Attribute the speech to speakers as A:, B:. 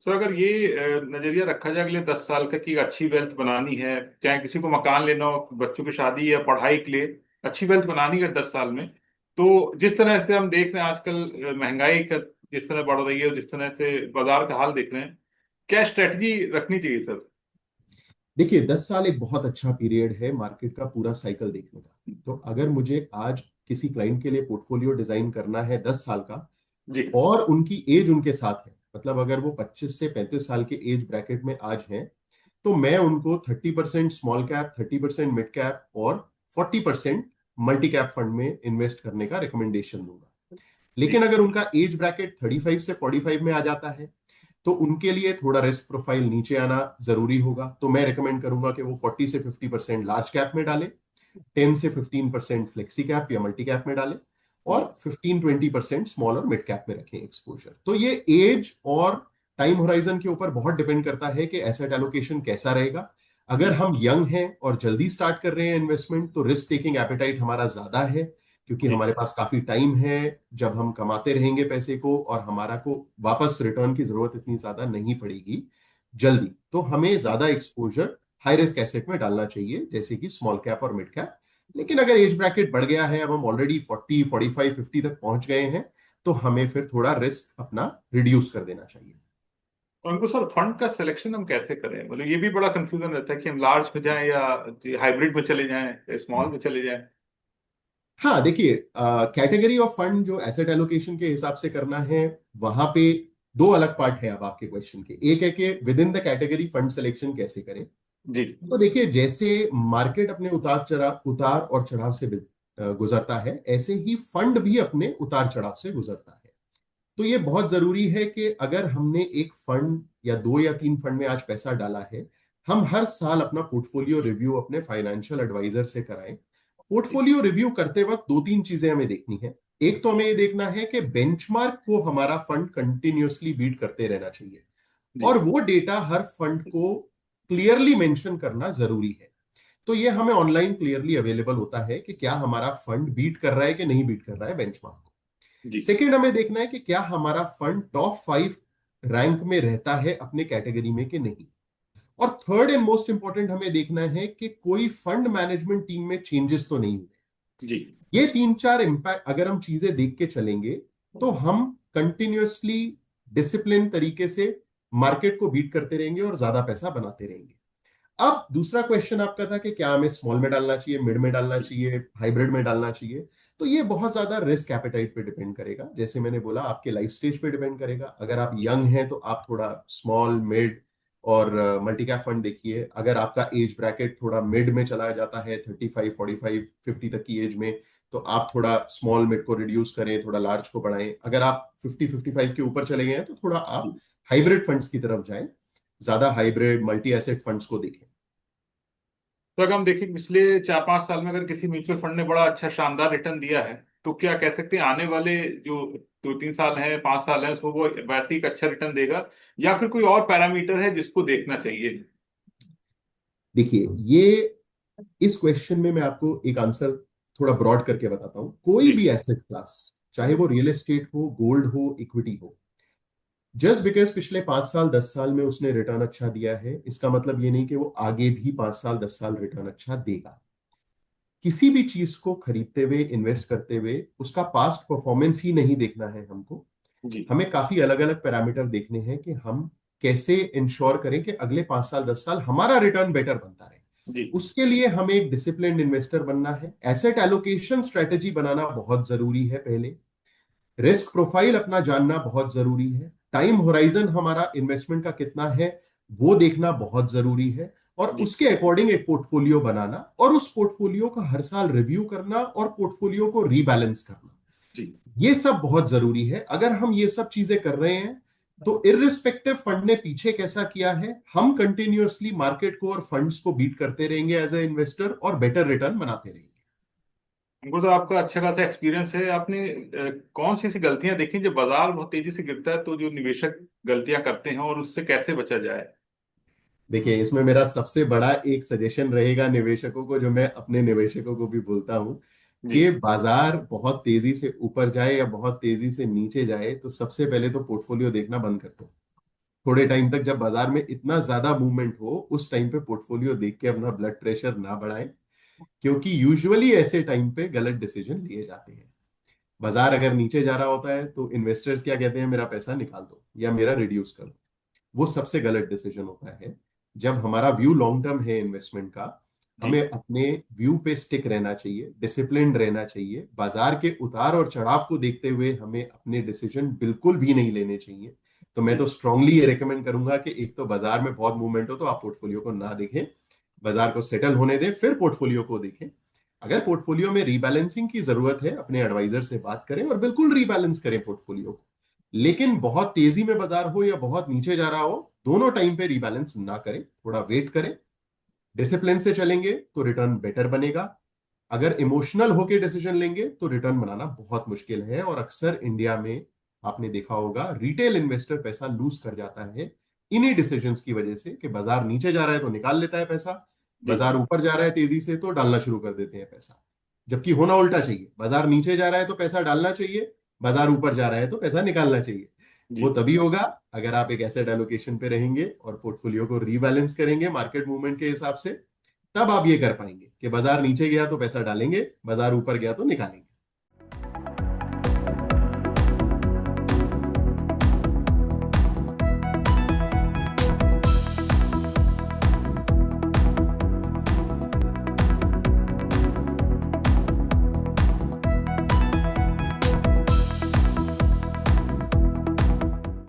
A: Sir अगर ये नजरिया रखा जाए अगले 10 साल का कि अच्छी वेल्थ बनानी है, चाहे किसी को मकान लेना हो, बच्चों की शादी या पढ़ाई के लिए अच्छी वेल्थ बनानी है 10 साल में, तो जिस तरह से हम देख रहे हैं आजकल महंगाई का जिस तरह बढ़ रही है, जिस तरह से बाजार का हाल देख रहे हैं, क्या स्ट्रेटजी रखनी चाहिए सर?
B: देखिए, 10 साल एक बहुत अच्छा पीरियड है मार्केट का पूरा साइकिल देखने का। तो अगर मुझे आज किसी क्लाइंट के लिए पोर्टफोलियो डिजाइन करना है 10 साल का,
A: जी।
B: और उनकी एज उनके साथ है, मतलब अगर वो 25 से 35 साल के एज ब्रैकेट में आज हैं, तो मैं उनको 30% स्मॉल कैप, 30% मिड कैप और 40% मल्टी कैप फंड में इन्वेस्ट करने का रिकमेंडेशन दूंगा। लेकिन
A: जी।
B: अगर उनका एज ब्रैकेट 35 से 45 में आ जाता है, तो उनके लिए थोड़ा रिस्क प्रोफाइल नीचे आना जरूरी होगा। तो मैं रिकमेंड करूंगा कि वो 40 से 50% लार्ज कैप में डालें, 10 से 15% फ्लेक्सी कैप या मल्टी कैप में डालें,
A: जी।
B: और 15-20% स्मॉल और मिड कैप में रखें एक्सपोजर। तो ये एज और टाइम होराइजन के ऊपर बहुत डिपेंड करता है कि एसेट एलोकेशन कैसा रहेगा। अगर
A: जी।
B: हम यंग हैं और जल्दी स्टार्ट कर रहे हैं इन्वेस्टमेंट, तो रिस्क टेकिंग एपेटाइट हमारा ज्यादा है, क्योंकि
A: जी।
B: हमारे पास काफी टाइम है जब हम कमाते रहेंगे पैसे को, और हमारा को वापस रिटर्न की जरूरत इतनी ज्यादा नहीं पड़ेगी जल्दी। तो हमें ज्यादा एक्सपोजर हाई रिस्क एसेट में डालना चाहिए, जैसे कि स्मॉल कैप और मिड कैप। लेकिन अगर एज ब्रैकेट बढ़ गया है, अब हम ऑलरेडी 40, 45, 50 तक पहुंच गए हैं, तो हमें फिर थोड़ा रिस्क अपना रिड्यूस कर देना चाहिए।
A: तो उनको सर फंड का सिलेक्शन हम कैसे करें? मतलब ये भी बड़ा कंफ्यूजन रहता है कि हम लार्ज में जाएं या हाइब्रिड में चले जाएं या स्मॉल में चले जाएं।
B: हाँ, देखिए, कैटेगरी ऑफ फंड जो एसेट एलोकेशन के हिसाब से करना है, वहां पे दो अलग पार्ट है अब आपके क्वेश्चन के। एक है कि with in the category fund selection कैसे करें।
A: जी।
B: तो देखिए, जैसे मार्केट अपने उतार और चढ़ाव से गुजरता है, ऐसे ही फंड भी अपने उतार चढ़ाव से गुजरता है। तो ये बहुत जरूरी है कि अगर हमने एक फंड या दो या तीन फंड में आज पैसा डाला है, हम हर साल अपना पोर्टफोलियो रिव्यू अपने फाइनेंशियल एडवाइजर से कराएं।
A: जी।
B: पोर्टफोलियो रिव्यू करते वक्त दो तीन चीजें हमें देखनी है। एक तो हमें ये देखना है कि बेंचमार्क को हमारा फंड कंटिन्यूअसली बीट करते रहना चाहिए,
A: जी।
B: और वो डेटा हर फंड को क्लियरली मेंशन करना जरूरी है। तो ये हमें ऑनलाइन क्लियरली अवेलेबल होता है कि क्या हमारा फंड बीट कर रहा है कि नहीं बीट कर रहा है बेंचमार्क को।
A: जी।
B: सेकेंड, हमें देखना है कि क्या हमारा फंड टॉप 5 रैंक में रहता है अपने कैटेगरी में कि नहीं। और थर्ड एंड मोस्ट इंपॉर्टेंट, हमें देखना है कि कोई फंड मैनेजमेंट टीम में चेंजेस तो नहीं हुए।
A: जी।
B: ये तीन चार इंपैक्ट अगर हम चीजें देख के चलेंगे, तो हम कंटिन्यूअसली डिसिप्लिन तरीके से मार्केट को बीट करते रहेंगे और ज्यादा पैसा बनाते रहेंगे। अब दूसरा क्वेश्चन आपका था कि क्या हमें स्मॉल में डालना चाहिए, मिड में डालना चाहिए, हाइब्रिड में डालना चाहिए। तो ये बहुत ज्यादा रिस्क एपेटाइट पे डिपेंड करेगा। जैसे मैंने बोला, आपके लाइफ स्टेज पे डिपेंड करेगा। अगर आप यंग हैं तो आप थोड़ा स्मॉल, मिड और मल्टी कैप फंड देखिए। अगर आपका एज ब्रैकेट थोड़ा मिड में चला जाता है, 35, 45, 50 तक की एज में, तो आप थोड़ा स्मॉल मिड को रिड्यूस करें, थोड़ा लार्ज को बढ़ाएं। अगर आप 50, 55 के ऊपर चले गए हैं, तो थोड़ा आप
A: जी।
B: हाइब्रिड फंड्स की तरफ जाएं, ज्यादा हाइब्रिड मल्टी एसेट फंड्स को देखें।
A: तो अगर हम देखें पिछले 4-5 साल में अगर किसी म्यूचुअल फंड ने बड़ा अच्छा शानदार रिटर्न दिया है, तो क्या कह सकते हैं आने वाले जो 2-3 साल हैं, 5 साल हैं, उसमें वो वैसे ही एक अच्छा रिटर्न देगा, या फिर कोई और पैरामीटर है जिसको देखना चाहिए?
B: देखिए, ये इस क्वेश्चन में मैं आपको एक आंसर थोड़ा ब्रॉड करके बताता हूं। कोई
A: जी।
B: भी एसेट क्लास, चाहे वो रियल एस्टेट हो, गोल्ड हो, इक्विटी हो, जस्ट बिकॉज पिछले 5 साल 10 साल में उसने रिटर्न अच्छा दिया है, इसका मतलब ये नहीं कि वो आगे भी 5 साल 10 साल रिटर्न अच्छा देगा। किसी भी चीज को खरीदते हुए, इन्वेस्ट करते हुए, उसका पास्ट परफॉर्मेंस ही नहीं देखना है हमको।
A: जी।
B: हमें काफी अलग अलग पैरामीटर देखने हैं कि हम कैसे इंश्योर करें कि अगले 5 साल 10 साल हमारा रिटर्न बेटर बनता रहे।
A: जी।
B: उसके लिए हमें एक डिसिप्लिन्ड इन्वेस्टर बनना है। एसेट एलोकेशन स्ट्रेटेजी बनाना बहुत जरूरी है पहले। रिस्क प्रोफाइल अपना जानना बहुत जरूरी है। टाइम होराइजन हमारा इन्वेस्टमेंट का कितना है, वो देखना बहुत जरूरी है। और
A: जी।
B: उसके अकॉर्डिंग एक पोर्टफोलियो बनाना, और उस पोर्टफोलियो का हर साल रिव्यू करना और पोर्टफोलियो को रीबैलेंस करना,
A: जी।
B: ये सब बहुत जरूरी है। अगर हम ये सब चीजें कर रहे हैं, तो इररिस्पेक्टिव फंड ने पीछे कैसा किया है, हम कंटिन्यूअसली मार्केट को और फंड्स को बीट करते रहेंगे एज ए इन्वेस्टर, और बेटर रिटर्न बनाते रहेंगे।
A: हमको तो आपका अच्छा खासा एक्सपीरियंस है। आपने कौन सी ऐसी गलतियां देखी जब बाजार बहुत तेजी से गिरता है तो जो निवेशक गलतियां करते हैं, और उससे कैसे बचा जाए?
B: देखिए, इसमें मेरा सबसे बड़ा एक सजेशन रहेगा निवेशकों को, जो मैं अपने निवेशकों को भी बोलता हूं,
A: जी।
B: कि बाजार बहुत तेजी से ऊपर जाए या बहुत तेजी से नीचे जाए, तो सबसे पहले तो पोर्टफोलियो देखना बंद कर दो। थोड़े टाइम तक जब बाजार में इतना ज्यादा मूवमेंट हो, उस टाइम पे पोर्टफोलियो देख के अपना ब्लड प्रेशर ना बढ़ाएं, क्योंकि यूजुअली ऐसे टाइम पे गलत डिसीजन लिए जाते हैं। बाजार अगर नीचे जा रहा होता है तो इन्वेस्टर्स क्या कहते हैं, मेरा पैसा निकाल दो या मेरा रिड्यूस करो। वो सबसे गलत डिसीजन होता है। जब हमारा व्यू लॉन्ग टर्म है इन्वेस्टमेंट का,
A: जी।
B: हमें अपने व्यू पे स्टिक रहना चाहिए, डिसिप्लिन रहना चाहिए। बाजार के उतार और चढ़ाव को देखते हुए हमें अपने डिसीजन बिल्कुल भी नहीं लेने चाहिए। तो मैं
A: जी।
B: तो स्ट्रांगली ये रेकमेंड करूंगा कि एक तो बाजार में बहुत मूवमेंट हो तो आप पोर्टफोलियो को ना देखें, बाजार को सेटल होने दें, फिर पोर्टफोलियो को देखें। अगर पोर्टफोलियो में रीबैलेंसिंग की जरूरत है, अपने एडवाइजर से बात करें और बिल्कुल रीबैलेंस करें पोर्टफोलियो को। लेकिन बहुत तेजी में बाजार हो या बहुत नीचे जा रहा हो, दोनों टाइम पे रीबैलेंस ना करें, थोड़ा वेट करें। डिसिप्लिन से चलेंगे तो रिटर्न बेटर बनेगा। अगर इमोशनल होके डिसीजन लेंगे तो रिटर्न बनाना बहुत मुश्किल है, और अक्सर इंडिया में आपने देखा होगा रिटेल इन्वेस्टर पैसा लूज कर जाता है इन्हीं डिसीजंस की वजह से, कि बाजार नीचे जा रहा है तो निकाल लेता है पैसा,
A: जी।
B: बाजार ऊपर जा रहा है तेजी से तो डालना शुरू कर देते हैं पैसा। जबकि होना उल्टा चाहिए, बाजार नीचे जा रहा है तो पैसा डालना चाहिए, बाजार ऊपर जा रहा है तो पैसा निकालना चाहिए।
A: जी।
B: वो तभी होगा अगर आप एक एसेट एलोकेशन पे रहेंगे और पोर्टफोलियो को रीबैलेंस करेंगे मार्केट मूवमेंट के हिसाब से। तब आप ये कर पाएंगे कि बाजार नीचे गया तो पैसा डालेंगे, बाजार ऊपर गया तो निकालेंगे।